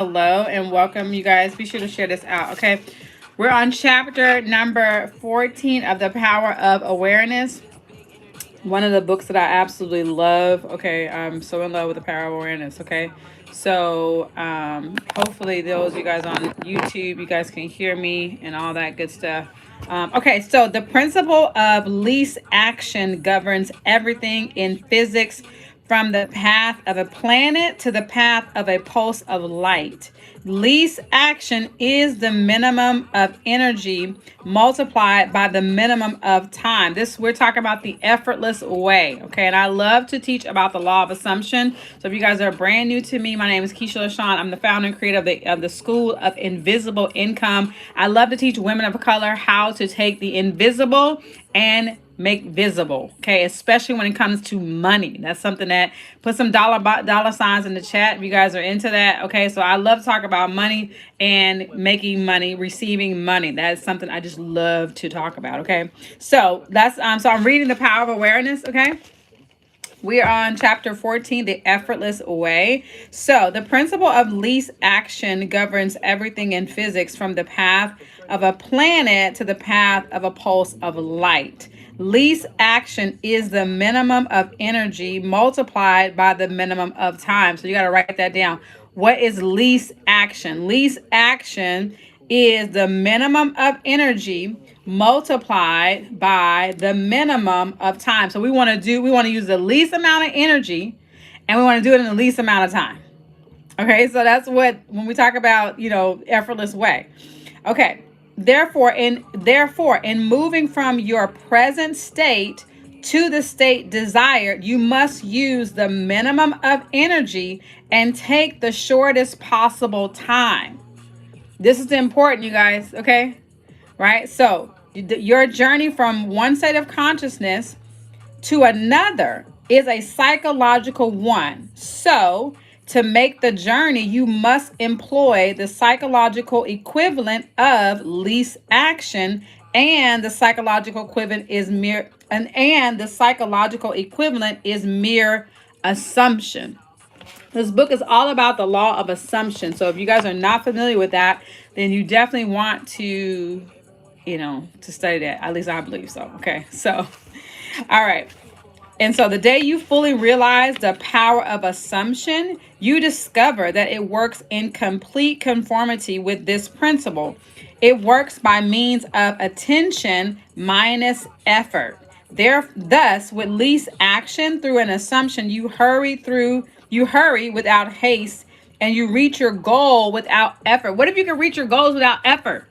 Hello and welcome, you guys. Be sure to share this out, okay? We're on chapter number 14 of The Power of Awareness. One of the books that I absolutely love. Okay, I'm so in love with The Power of Awareness, okay? So, hopefully those of you guys on YouTube, you guys can hear me and all that good stuff. Okay, so the principle of least action governs everything in physics, from the path of a planet to the path of a pulse of light. Least action is the minimum of energy multiplied by the minimum of time. This, we're talking about the effortless way. Okay. And I love to teach about the law of assumption. So if you guys are brand new to me, my name is Keysha. I'm the founder and creator of the School of Invisible Income. I love to teach women of color how to take the invisible and make visible, okay? Especially when it comes to money. That's something that, put some dollar signs in the chat if you guys are into that, okay? So I love to talk about money and making money, receiving money. That is something I just love to talk about, okay? So that's so I'm reading The Power of Awareness, okay? We are on chapter 14, The Effortless Way. So the principle of least action governs everything in physics, from the path of a planet to the path of a pulse of light. Least action is the minimum of energy multiplied by the minimum of time. So you got to write that down. What is least action? Least action is the minimum of energy multiplied by the minimum of time. So we want to use the least amount of energy, and we want to do it in the least amount of time. Okay, so that's what, when we talk about, effortless way. Okay. Therefore, in moving from your present state to the state desired, you must use the minimum of energy and take the shortest possible time. This is important, you guys, okay? Right? So, your journey from one state of consciousness to another is a psychological one. So, to make the journey, you must employ the psychological equivalent of least action, and the psychological equivalent is mere assumption. This book is all about the law of assumption. So if you guys are not familiar with that, then you definitely want to, to study that. At least I believe so. Okay. So, all right. And so the day you fully realize the power of assumption, you discover that it works in complete conformity with this principle. It works by means of attention minus effort. Thus, with least action through an assumption, you hurry without haste, and you reach your goal without effort. What if you can reach your goals without effort?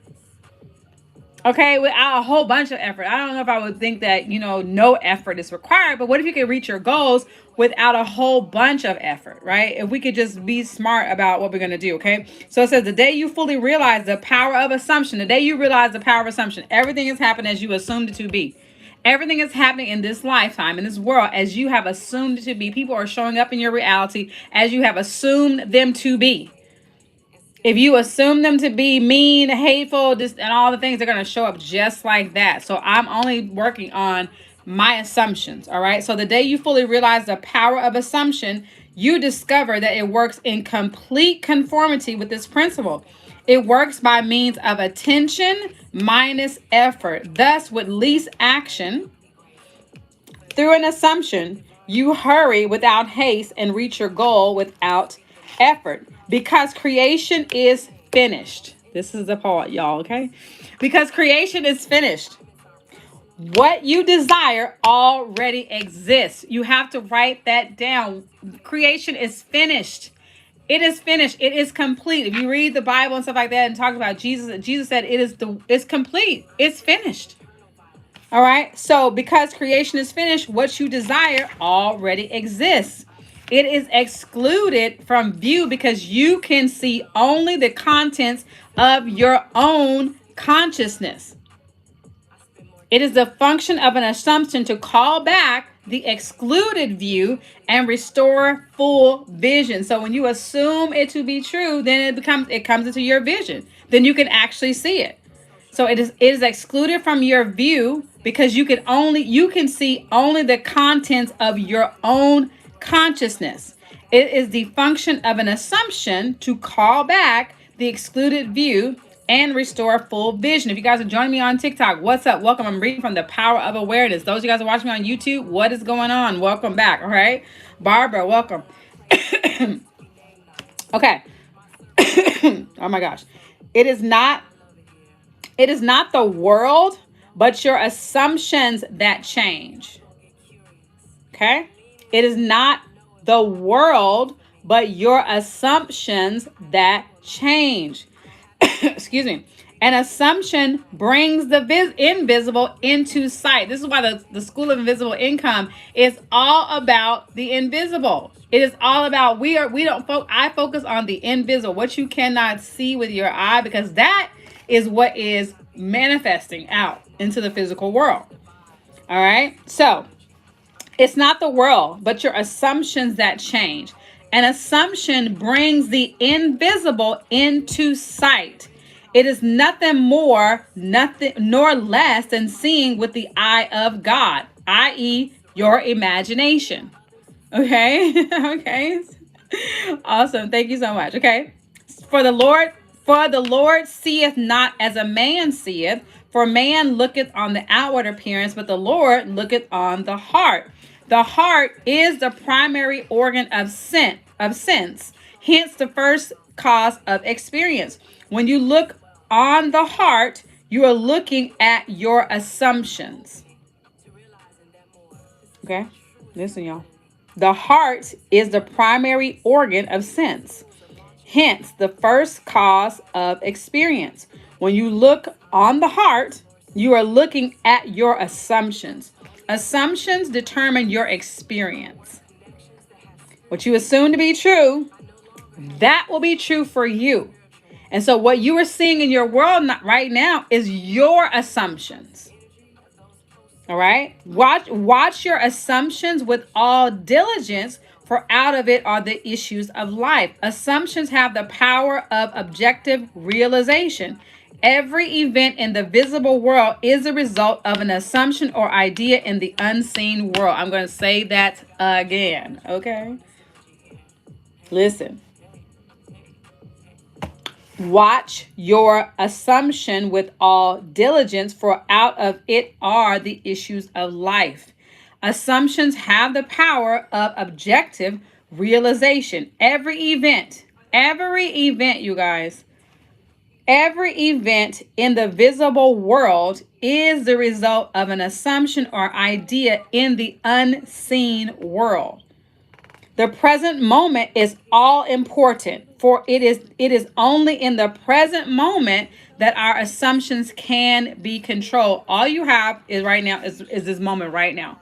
Okay, without a whole bunch of effort. I don't know if I would think that, no effort is required, but what if you could reach your goals without a whole bunch of effort, right? If we could just be smart about what we're going to do, okay? So it says, the day you fully realize the power of assumption, the day you realize the power of assumption, everything has happened as you assumed it to be. Everything is happening in this lifetime, in this world, as you have assumed it to be. People are showing up in your reality as you have assumed them to be. If you assume them to be mean, hateful, and all the things, they're going to show up just like that. So I'm only working on my assumptions. All right. So the day you fully realize the power of assumption, you discover that it works in complete conformity with this principle. It works by means of attention minus effort. Thus, with least action, through an assumption, you hurry without haste and reach your goal without effort, because creation is finished. This is the part, y'all, okay? Because creation is finished. What you desire already exists. You have to write that down. Creation is finished. It is finished. It is complete. If you read the Bible and stuff like that and talk about Jesus said it's complete. It's finished. All right. So because creation is finished, what you desire already exists. It is excluded from view because you can see only the contents of your own consciousness. It is the function of an assumption to call back the excluded view and restore full vision. So when you assume it to be true, then it comes into your vision. Then you can actually see it. So it is excluded from your view because you can see only the contents of your own consciousness. It is the function of an assumption to call back the excluded view and restore full vision. If you guys are joining me on TikTok, what's up? Welcome. I'm reading from The Power of Awareness. Those of you guys are watching me on YouTube, what is going on? Welcome back. All right. Barbara, welcome. Okay. Oh my gosh. It is not the world, but your assumptions that change. Okay? It is not the world, but your assumptions that change. Excuse me. An assumption brings the invisible into sight. This is why the School of Invisible Income is all about the invisible. It is all about I focus on the invisible, what you cannot see with your eye, because that is what is manifesting out into the physical world. All right. So it's not the world, but your assumptions that change. An assumption brings the invisible into sight. It is nothing more, nothing nor less than seeing with the eye of God, i.e., your imagination. Okay? Okay. Awesome. Thank you so much. Okay. For the Lord seeth not as a man seeth, for man looketh on the outward appearance, but the Lord looketh on the heart. The heart is the primary organ of sense, hence the first cause of experience. When you look on the heart, you are looking at your assumptions. Okay? Listen, y'all. The heart is the primary organ of sense, hence the first cause of experience. When you look on the heart, you are looking at your assumptions. Assumptions determine your experience. What you assume to be true, that will be true for you. And so what you are seeing in your world right now is your assumptions. All right? Watch your assumptions with all diligence, for out of it are the issues of life. Assumptions have the power of objective realization. Every event in the visible world is a result of an assumption or idea in the unseen world. I'm going to say that again, okay? Listen. Watch your assumption with all diligence, for out of it are the issues of life. Assumptions have the power of objective realization. Every event, you guys, every event in the visible world is the result of an assumption or idea in the unseen world. The present moment is all important, for it is only in the present moment that our assumptions can be controlled. All you have is right now, is this moment right now.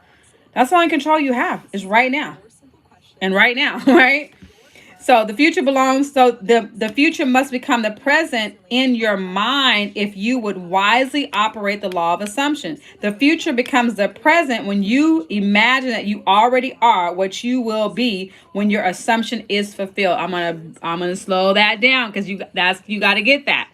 That's the only control you have, is right now. And right now, right? So the future the future must become the present in your mind if you would wisely operate the law of assumption. The future becomes the present when you imagine that you already are what you will be when your assumption is fulfilled. I'm gonna slow that down, because you got to get that.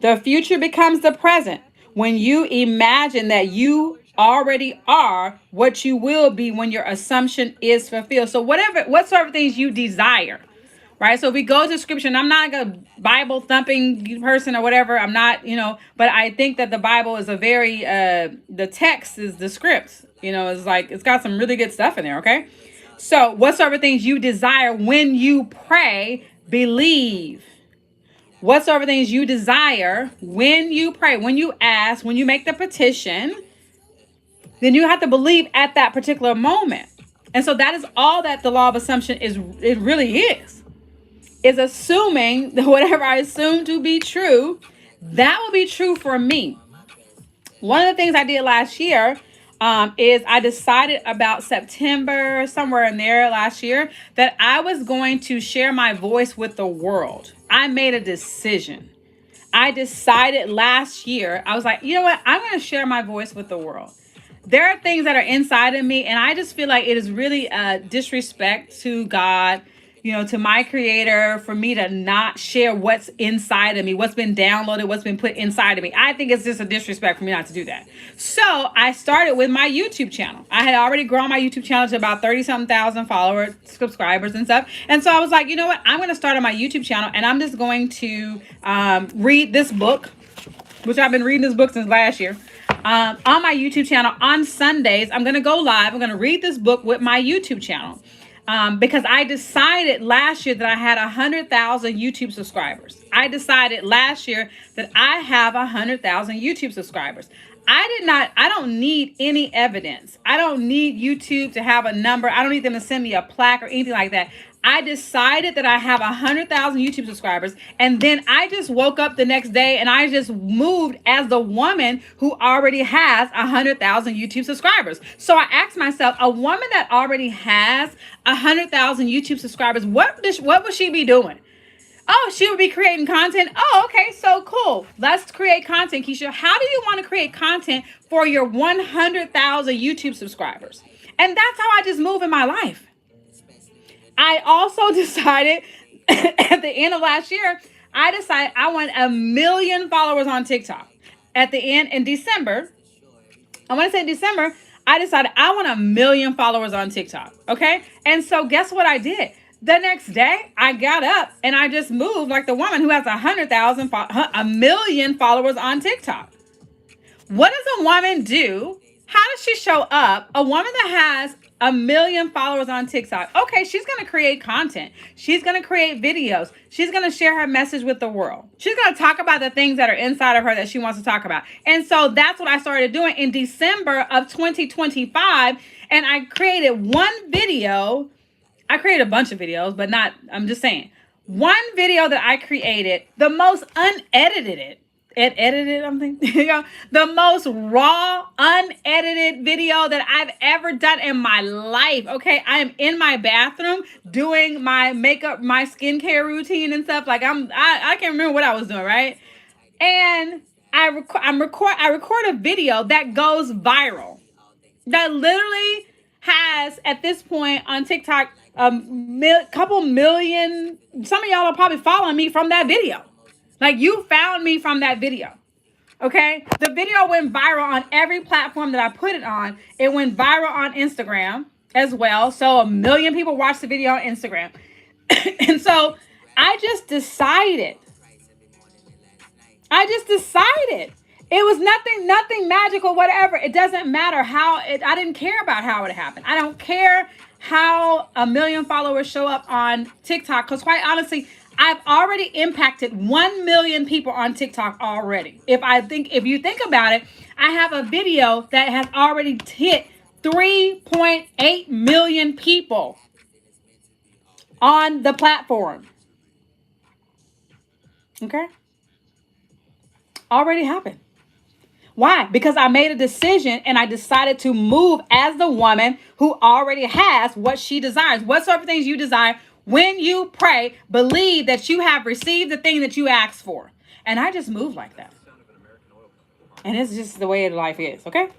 The future becomes the present when you imagine that you already are what you will be when your assumption is fulfilled. So what sort of things you desire, right? So if we go to scripture, and I'm not a Bible thumping person or whatever, I'm not, but I think that the Bible is a very, the text is the script, it's like, it's got some really good stuff in there. Okay. So what sort of things you desire when you pray, believe. What sort of things you desire when you pray, when you ask, when you make the petition, then you have to believe at that particular moment. And so that is all that the law of assumption it really is assuming that whatever I assume to be true, that will be true for me. One of the things I did last year is I decided about September, somewhere in there last year, that I was going to share my voice with the world. I made a decision. I decided last year, I was like, you know what? I'm going to share my voice with the world. There are things that are inside of me, and I just feel like it is really a disrespect to God to my creator, for me to not share what's inside of me, what's been downloaded, what's been put inside of me. I think it's just a disrespect for me not to do that. So I started with my YouTube channel. I had already grown my YouTube channel to about 30-something thousand followers, subscribers and stuff. And so I was like, you know what? I'm going to start on my YouTube channel, and I'm just going to read this book, which I've been reading this book since last year. On my YouTube channel on Sundays, I'm going to go live. I'm going to read this book with my YouTube channel. Because I decided last year that I had 100,000 YouTube subscribers. I decided last year that I have 100,000 YouTube subscribers. I don't need any evidence. I don't need YouTube to have a number. I don't need them to send me a plaque or anything like that. I decided that I have 100,000 YouTube subscribers, and then I just woke up the next day and I just moved as the woman who already has 100,000 YouTube subscribers. So I asked myself, a woman that already has 100,000 YouTube subscribers, what would she be doing? Oh, she would be creating content. Oh, okay, so cool. Let's create content, Keysha. How do you want to create content for your 100,000 YouTube subscribers? And that's how I just move in my life. I also decided at the end of last year, I decided I want 1 million followers on TikTok. At the end in December, I decided I want 1 million followers on TikTok. Okay. And so guess what I did? The next day, I got up and I just moved like the woman who has 1 million followers on TikTok. What does a woman do? How does she show up? A woman that has 1 million followers on TikTok. Okay, she's going to create content. She's going to create videos. She's going to share her message with the world. She's going to talk about the things that are inside of her that she wants to talk about. And so that's what I started doing in December of 2025. And I created one video. I created a bunch of videos, but I'm just saying. One video that I created, the most unedited, the most raw, unedited video that I've ever done in my life. Okay, I am in my bathroom doing my makeup, my skincare routine and stuff. Like I can't remember what I was doing, right? And I record a video that goes viral. That literally has at this point on TikTok couple million. Some of y'all are probably following me from that video. Like, you found me from that video, okay? The video went viral on every platform that I put it on. It went viral on Instagram as well. So 1 million people watched the video on Instagram. And so I just decided. It was nothing magical, whatever. It doesn't matter I didn't care about how it happened. I don't care how 1 million followers show up on TikTok, because quite honestly, I've already impacted 1 million people on TikTok already. If you think about it, I have a video that has already hit 3.8 million people on the platform. Okay? Already happened. Why? Because I made a decision and I decided to move as the woman who already has what she desires. Whatsoever things you desire, when you pray, believe that you have received the thing that you asked for. And I just move like that. And it's just the way life is, okay?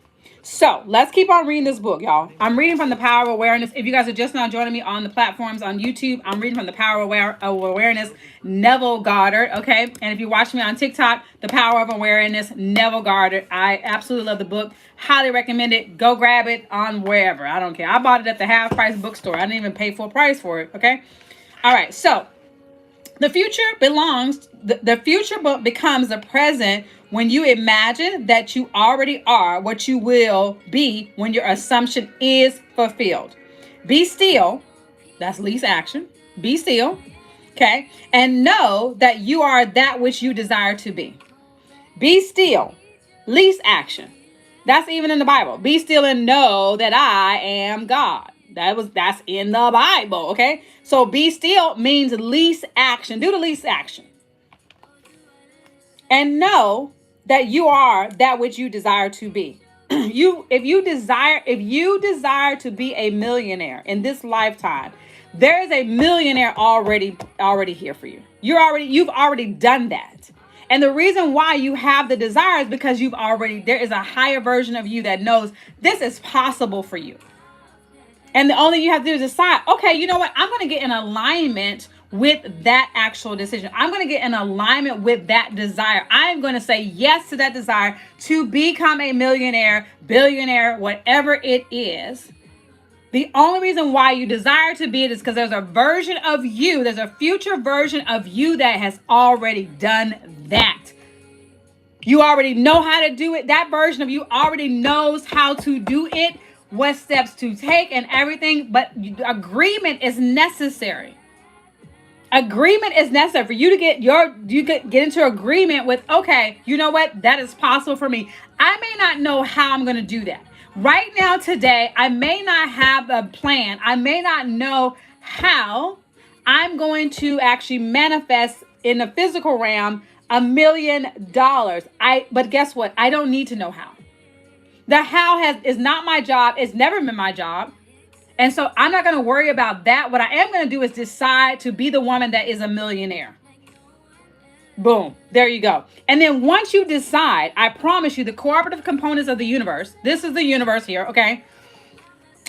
So let's keep on reading this book, y'all. I'm reading from The Power of Awareness. If you guys are just now joining me on the platforms on YouTube, I'm reading from The Power of Awareness, Neville Goddard, okay? And if you're watching me on TikTok, The Power of Awareness, Neville Goddard. I absolutely love the book. Highly recommend it. Go grab it on wherever. I don't care. I bought it at the half price bookstore. I didn't even pay full price for it, okay? All right, so the future becomes the present when you imagine that you already are what you will be when your assumption is fulfilled. Be still. That's least action. Be still. Okay. And know that you are that which you desire to be. Be still. Least action. That's even in the Bible. Be still and know that I am God. That's in the Bible. Okay. So be still means least action. Do the least action. And know that you are that which you desire to be. If you desire to be a millionaire in this lifetime, there is a millionaire already here for you. You've already done that. And the reason why you have the desire is because there is a higher version of you that knows this is possible for you. And the only thing you have to do is decide, okay, you know what? I'm going to get in alignment with that actual decision. I'm going to get in alignment with that desire. I'm going to say yes to that desire to become a millionaire, billionaire, whatever it is. The only reason why you desire to be it is because there's a version of you, there's a future version of you that has already done that. You already know how to do it. That version of you already knows how to do it, what steps to take and everything. But agreement is necessary. Agreement is necessary for you to get into agreement with, okay, you know what? That is possible for me. I may not know how I'm going to do that. Right now, today, I may not have a plan. I may not know how I'm going to actually manifest in the physical realm $1 million. But guess what? I don't need to know how. The how is not my job. It's never been my job. And so I'm not going to worry about that. What I am going to do is decide to be the woman that is a millionaire. Boom. There you go. And then once you decide, I promise you, the cooperative components of the universe, this is the universe here, okay?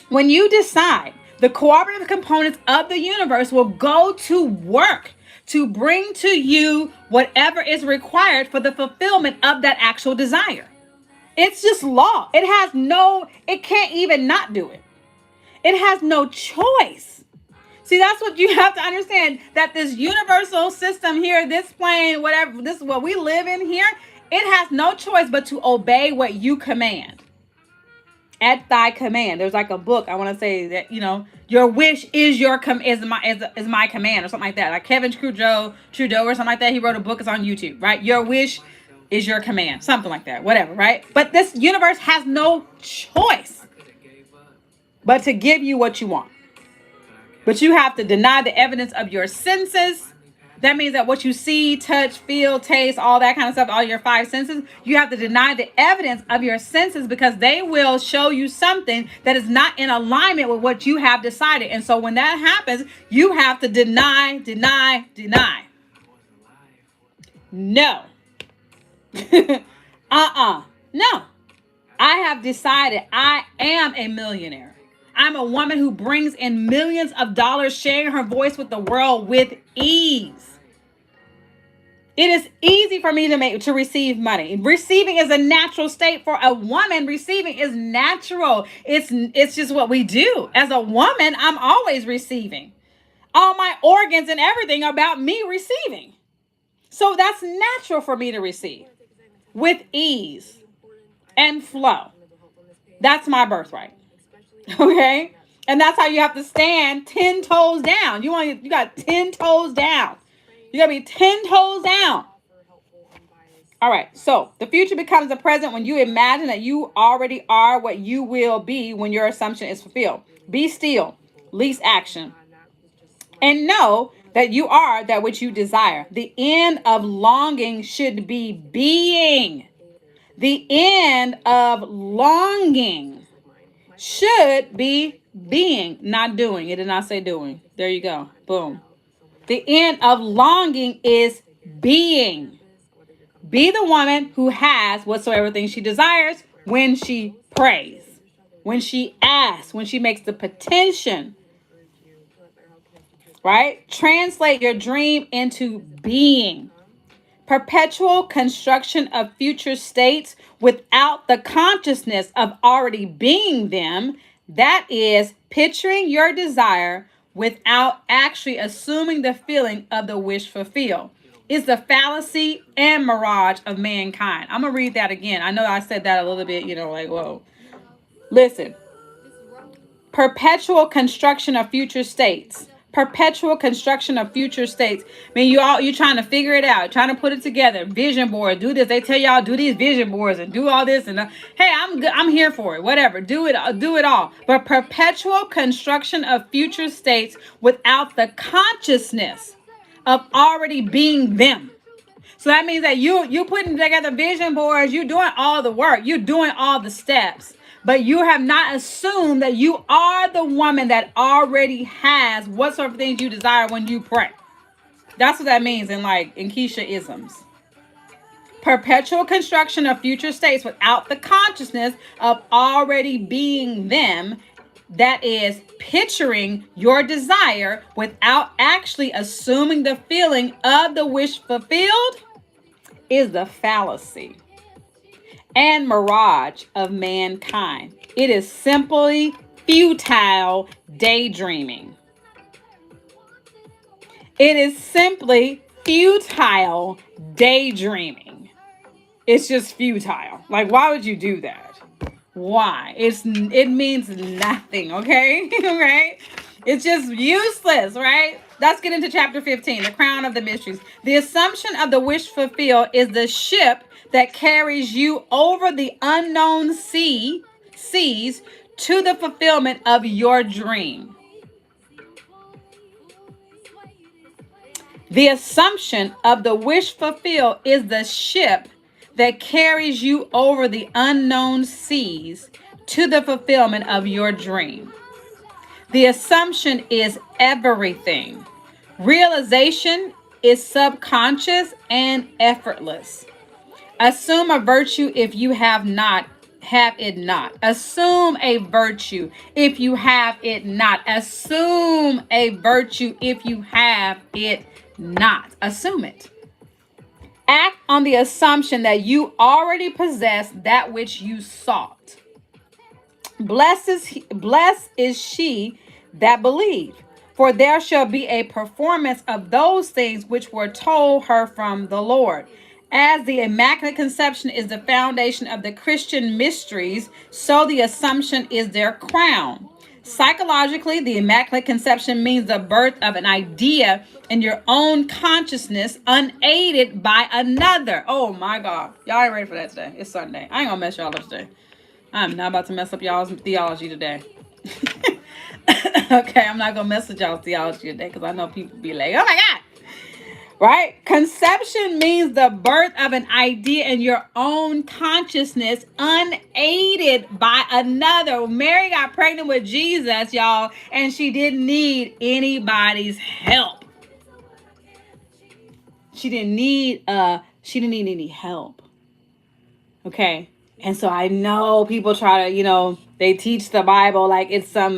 When you decide, the cooperative components of the universe will go to work to bring to you whatever is required for the fulfillment of that actual desire. It's just law. It can't even not do it. It has no choice. See, that's what you have to understand, that this universal system here, this plane, whatever, this is what we live in here, it has no choice but to obey what you command. At thy command. There's like a book, I want to say that, your wish is my command, or something like that. Like Kevin Trudeau or something like that. He wrote a book, it's on YouTube, right? Your wish is your command, something like that, whatever, right? But this universe has no choice but to give you what you want. But you have to deny the evidence of your senses. That means that what you see, touch, feel, taste, all that kind of stuff, all your 5 senses, you have to deny the evidence of your senses, because they will show you something that is not in alignment with what you have decided. And so when that happens, you have to deny. No. No. I have decided I am a millionaire. I'm a woman who brings in millions of dollars, sharing her voice with the world with ease. It is easy for me to receive money. Receiving is a natural state for a woman. Receiving is natural. It's just what we do. As a woman, I'm always receiving. All my organs and everything are about me receiving. So that's natural for me to receive with ease and flow. That's my birthright. Okay? And that's how you have to stand 10 toes down. You got 10 toes down. You got to be 10 toes down. All right. So the future becomes the present when you imagine that you already are what you will be when your assumption is fulfilled. Be still, least action, and know that you are that which you desire. The end of longing should be being. The end of longing should be being, not doing. It did not say doing. There you go. Boom. The end of longing is being. Be the woman who has whatsoever thing she desires when she prays, when she asks, when she makes the petition. Right? Translate your dream into being. Perpetual construction of future states without the consciousness of already being them. That is picturing your desire without actually assuming the feeling of the wish fulfilled. Is the fallacy and mirage of mankind. I'm going to read that again. I know I said that a little bit, like, whoa. Listen. Perpetual construction of future states. Perpetual construction of future states. I mean, you're trying to figure it out, trying to put it together. Vision board, do this. They tell y'all do these vision boards and do all this, and hey, I'm good. I'm here for it. Whatever, do it all. But perpetual construction of future states without the consciousness of already being them. So that means that you putting together vision boards. You're doing all the work. You're doing all the steps. But you have not assumed that you are the woman that already has what sort of things you desire when you pray. That's what that means in Keysha isms. Perpetual construction of future states without the consciousness of already being them. that is picturing your desire without actually assuming the feeling of the wish fulfilled is the fallacy and mirage of mankind. It is simply futile daydreaming. It is simply futile daydreaming. It's just futile. Like, why would you do that? Why? It means nothing, okay? Okay? It's just useless, right? Let's get into chapter 15, the crown of the mysteries. The assumption of the wish fulfilled is the ship that carries you over the unknown seas to the fulfillment of your dream. The assumption of the wish fulfilled is the ship that carries you over the unknown seas to the fulfillment of your dream. The assumption is everything. Realization is subconscious and effortless. Assume a virtue if you have it not. Assume a virtue if you have it not. Assume a virtue if you have it not. Assume it. Act on the assumption that you already possess that which you sought. Blessed is she that believed, for there shall be a performance of those things which were told her from the Lord. As the Immaculate Conception is the foundation of the Christian mysteries, so the Assumption is their crown. Psychologically, the Immaculate Conception means the birth of an idea in your own consciousness, unaided by another. Oh my God. Y'all ain't ready for that today. It's Sunday. I ain't gonna mess y'all up today. I'm not about to mess up y'all's theology today. Okay, I'm not gonna mess with y'all's theology today because I know people be like, oh my God. Right? Conception means the birth of an idea in your own consciousness, unaided by another. Mary got pregnant with Jesus, y'all, and she didn't need anybody's help. She didn't need any help. Okay. And so I know people try to, they teach the Bible like it's some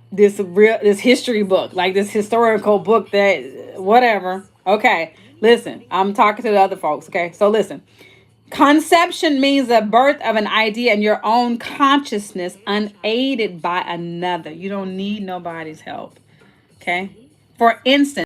this history book, like this historical book that whatever. Okay, listen, I'm talking to the other folks. Okay, so listen. Conception means the birth of an idea in your own consciousness, unaided by another. You don't need nobody's help. Okay, for instance.